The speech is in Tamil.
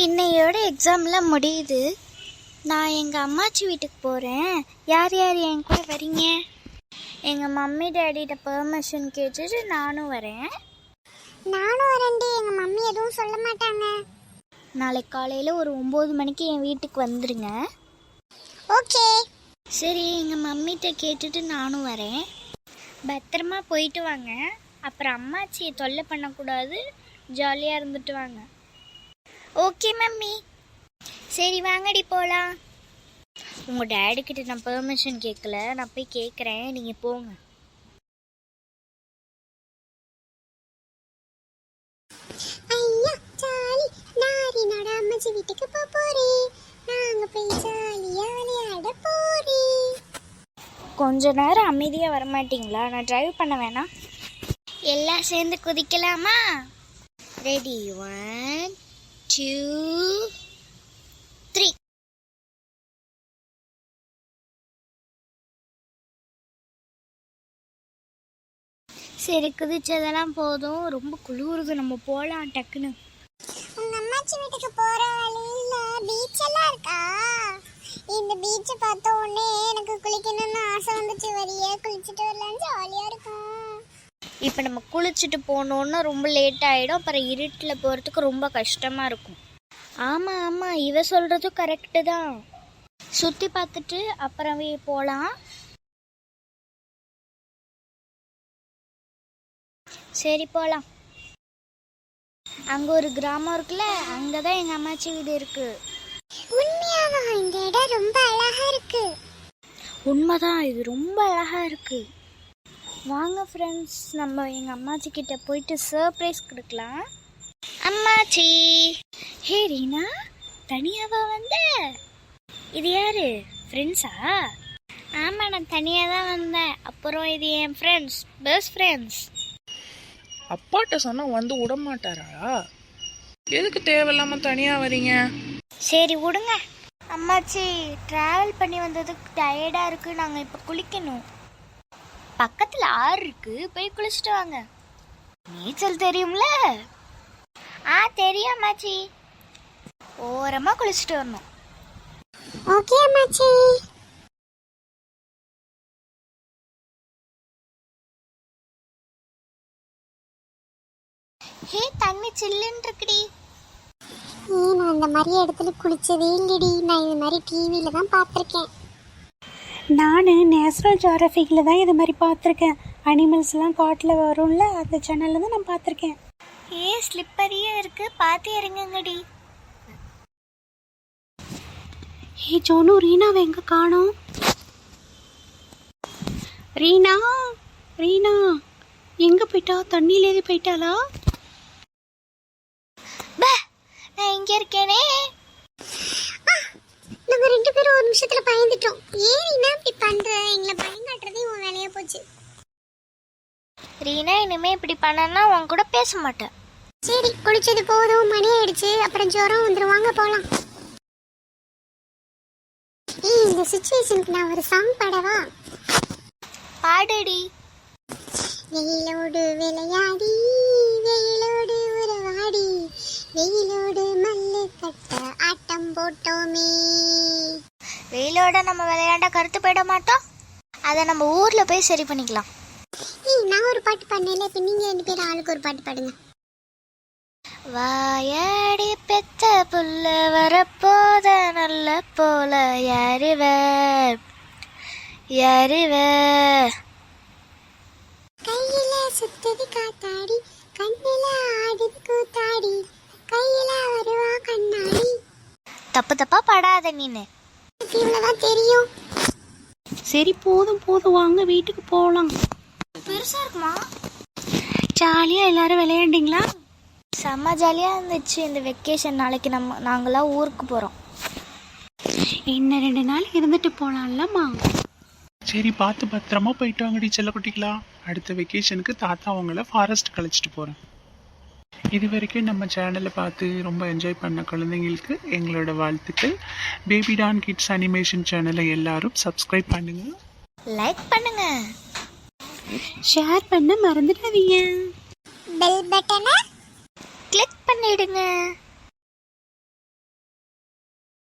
இன்னையோட எக்ஸாம்லாம் முடியுது. நான் எங்கள் அம்மாச்சி வீட்டுக்கு போகிறேன். யார் யார் என் கூட வரீங்க? எங்கள் மம்மி டேடிகிட்ட பெர்மிஷன் கேட்டுட்டு நானும் வரேன். நானும் வரேன்டி. எங்கள் மம்மி எதுவும் சொல்ல மாட்டாங்க. நாளைக்கு காலையில் ஒரு 9 மணிக்கு என் வீட்டுக்கு வந்துடுங்க. ஓகே. சரி, எங்கள் மம்மிகிட்ட கேட்டுட்டு நானும் வரேன். பத்திரமா போயிட்டு வாங்க. அப்புறம் அம்மாச்சியை தொல்லை பண்ணக்கூடாது. ஜாலியாக இருந்துட்டு வாங்க. Okay mummy. சரி வாங்கடி போகலாம். உங்கள் டேடிக்கிட்ட நான் பெர்மிஷன் கேட்கல, நான் போய் கேட்குறேன். நீங்கள் போங்க. ஐயா ஜாலி. நாரி நட அம்மாச்சி வீட்டுக்கு போறேன். நாங்க போய் ஜாலியா விளையாட போறேன். கொஞ்ச நேரம் அமைதியாக வரமாட்டிங்களா? நான் டிரைவ் பண்ண வேணாம். எல்லாம் சேர்ந்து குதிக்கலாமா? ரெடி, 1 2 3. சரி, குதிச்சதெல்லாம் போதும். ரொம்ப குளிருது, நம்ம போகலாம் டக்குன்னு. உங்க அம்மாச்சி வீட்டுக்கு போற வழியில பீச் எல்லாம் இருக்கா? இந்த பீச்சை பார்த்த உடனே எனக்கு குளிக்கணும்னு ஆசை வந்துச்சு. வரியா குளிச்சுட்டு வரலாம், ஜாலியா இருக்கும். இப்போ நம்ம குளிச்சுட்டு போனோன்னா ரொம்ப லேட் ஆகிடும். அப்புறம் இருட்டில் போகிறதுக்கு ரொம்ப கஷ்டமாக இருக்கும். ஆமாம் ஆமாம், இவ சொல்கிறதும் கரெக்டு தான். சுற்றி பார்த்துட்டு அப்புறமே போகலாம். சரி போகலாம். அங்கே ஒரு கிராமம் இருக்குல்ல, அங்கே தான் எங்கள் அம்மாச்சி வீடு இருக்குது. உண்மையாவா? இந்த இடம் ரொம்ப அழகா இருக்கு. உண்மைதான், இது ரொம்ப அழகாக இருக்குது. வாங்க ஃப்ரெண்ட்ஸ், நம்ம எங்கள் அம்மாச்சி கிட்ட போயிட்டு சர்ப்ரைஸ் கொடுக்கலாம். அம்மாச்சி. ஹே ரீனா, தனியாவா வந்த? இது யாரு? ஃப்ரெண்ட்ஸா? ஆமாம், நான் தனியாக தான் வந்தேன். அப்புறம் இது என் ஃப்ரெண்ட்ஸ், பெஸ்ட் ஃப்ரெண்ட்ஸ். அப்பாட்ட சொன்னா வந்து விட மாட்டாரா? எதுக்கு தேவையில்லாம தனியா வரீங்க? சரி விடுங்க. அம்மாச்சி, ட்ராவல் பண்ணி வந்ததுக்கு டயர்டாக இருக்குது. நாங்கள் இப்போ குளிக்கணும். பக்கத்தில் ஆறு இருக்குது, போய் குளிச்சுட்டு வாங்க. நீச்சல் தெரியும்ல? தெரியும் அம்மாச்சி. ஓரமாக குளிச்சுட்டு வரணும். ஓகே அம்மாச்சி. ஹே, தண்ணி சில்லுன்னு இருக்குடி. நான் அந்த மாதிரி இடத்துல குளிச்சதே இல்லடி. நான் இது மாதிரி டிவியில தான் பார்த்துருக்கேன். நான் நேச்சுரல் ஜியோகிராஃபிக்கில் தான் இது மாதிரி பார்த்துருக்கேன். அனிமல்ஸ்லாம் காட்டில் வரும்ல, அந்த சேனலில் தான் நான் பார்த்துருக்கேன். ஸ்லிப்பரியாக இருக்குது, பார்த்து இறங்குங்கடி. ஜோனு, ரீனாவை எங்கே காணோம்? ரீனா, ரீனா எங்கே போயிட்டா? தண்ணியிலேயே போயிட்டாளா? நான் இங்கே இருக்கேனே. நாங்கள் 2 பேரும் ஒரு நிமிஷத்துல பயந்துட்டோம். ஏன் என்ன இப்படி பண்ற? எங்களை பயங்காட்டுறதே உன் வேலையா போச்சு. ரீனா, இனிமே இப்படி பண்ணனா உன் கூட பேச மாட்டேன். சரி, குளிச்சது போதும். மணி ஆயிடுச்சு, அப்புறம் ஜுரம் வந்துருவாங்க, போலாம். இந்த சிச்சுவேஷனுக்கு நான் ஒரு சாங் பாடவா? பாடுடி. வெயிலோடு விளையாடி, வெயிலோடு உறவாடி, வெயிலோடு மல்லு கட்ட ஆட்டம் போட்டோமே. வெயிலோட நம்ம விளையாண்ட கருத்து போயிட மாட்டோம். அதை நம்ம ஊரில் போய் சரி பண்ணிக்கலாம். நான் ஒரு பாட்டு பாடினேன், இப்போ நீங்கள் 2 பேரும் ஆளுக்கு ஒரு பாட்டு பாடுங்க. வாயாடி பெத்த புள்ள வரப்போத நல்ல போல யாருவ யாருவ. கையில சுத்தது காத்தாடி, கண்ணில ஆடுது கூத்தாடி, கையில வருவா கண்ணாடி. தப்பு தப்பா படாத நீனு. இவ்வளவுதான் தெரியும். சரி, போதும் போதும், வாங்க வீட்டுக்கு போகலாம். பெருசா இருக்குமா? ஜாலியாக எல்லாரும் விளையாண்டிங்களா? செம்ம ஜாலியாக இருந்துச்சு இந்த வெக்கேஷன். நாளைக்கு நாங்களாம் ஊருக்கு போகிறோம். இன்னும் 2 நாள் இருந்துட்டு போகலாம்லம்மா. சரி, பார்த்து பத்திரமா போயிட்டு வாங்கடி செல்லக்குட்டிங்களா. அடுத்த வெக்கேஷனுக்கு தாத்தா அவங்கள ஃபாரஸ்ட் கழிச்சிட்டு போகிறேன். இது வரைக்கும் நம்ம சேனலை பார்த்து ரொம்ப என்ஜாய் பண்ண குழந்தைங்களுக்கு எங்களோட வாழ்த்துக்கள். பேபி டான் கிட்ஸ் அனிமேஷன் சேனலை எல்லாரும் சப்ஸ்கிரைப் பண்ணுங்க, லைக் பண்ணுங்க, ஷேர் பண்ண மறந்துடாதீங்க. பெல் பட்டனை கிளிக் பண்ணிடுங்க.